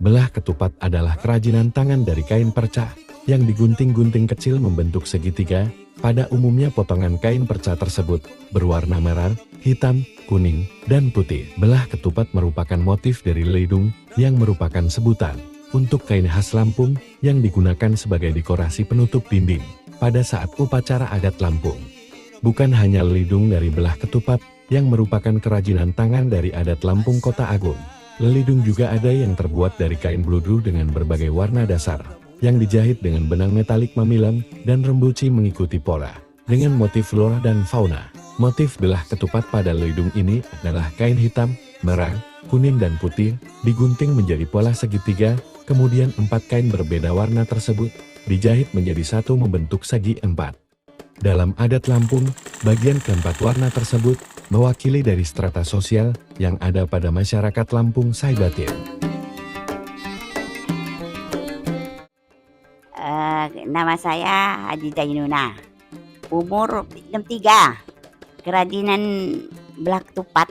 Belah ketupat adalah kerajinan tangan dari kain perca yang digunting-gunting kecil membentuk segitiga. Pada umumnya potongan kain perca tersebut berwarna merah, hitam, kuning, dan putih. Belah ketupat merupakan motif dari lelidung yang merupakan sebutan untuk kain khas Lampung yang digunakan sebagai dekorasi penutup dinding pada saat upacara adat Lampung. Bukan hanya lelidung dari belah ketupat yang merupakan kerajinan tangan dari adat Lampung Kota Agung. Lelidung juga ada yang terbuat dari kain bludu dengan berbagai warna dasar, yang dijahit dengan benang metalik mamilan dan rembuci mengikuti pola, dengan motif flora dan fauna. Motif belah ketupat pada lelidung ini adalah kain hitam, merah, kuning dan putih, digunting menjadi pola segitiga, kemudian 4 kain berbeda warna tersebut, dijahit menjadi satu membentuk segi 4. Dalam adat Lampung, bagian keempat warna tersebut mewakili dari strata sosial yang ada pada masyarakat Lampung Saibatin. Nama saya Haji Jainuna, umur 63, kerajinan belah ketupat,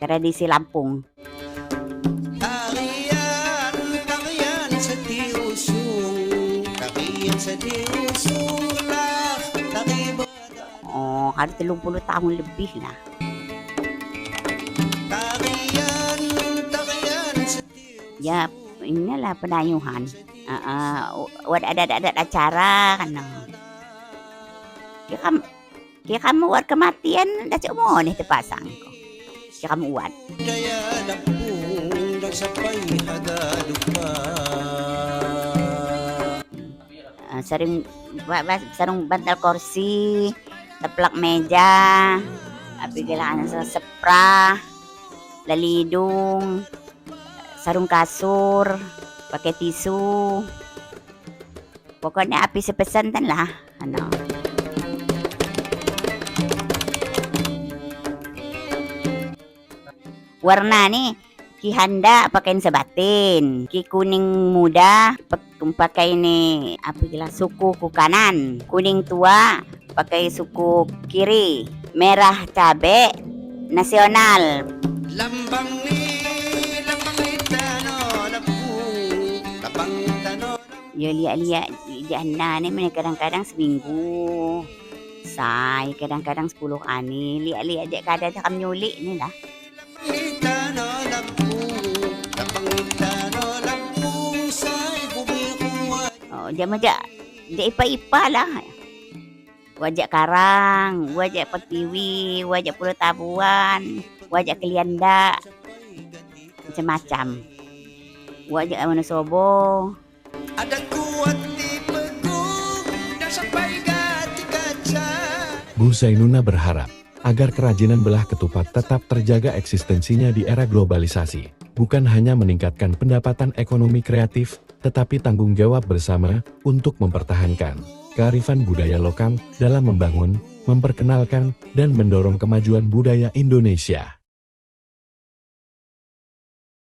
tradisi Lampung. Oh, ada 30 tahun lebih lah. Ya, inilah penayuhan. Ada acara kan. Kaya kamu buat kematian dah cuma nih terpasang ko. Kaya kamu buat. Sering bantal kursi, teplak meja, kailangan sa sepra, lalidung, sarung kasur, pakai tisu. Pokoknya api sepesantan lah. Warna nih, ki handa pakaiin sabatin, ki kuning muda pakai ini suku ku kanan, kuning tua pakai suku kiri, merah cabe nasional. Ya lihat di anda nih kadang-kadang seminggu, kadang-kadang 10 ani, lihat aja kadang kami nyulik ini lah. Dia majak dia ipa-ipa lah. Wajak karang, wajak pertiwi, wajak pulau tabuan, wajak kelianda, macam-macam. Wajak Wonosobo. Bu Zainuna berharap agar kerajinan belah ketupat tetap terjaga eksistensinya di era globalisasi. Bukan hanya meningkatkan pendapatan ekonomi kreatif, tetapi tanggung jawab bersama untuk mempertahankan kearifan budaya lokal dalam membangun, memperkenalkan, dan mendorong kemajuan budaya Indonesia.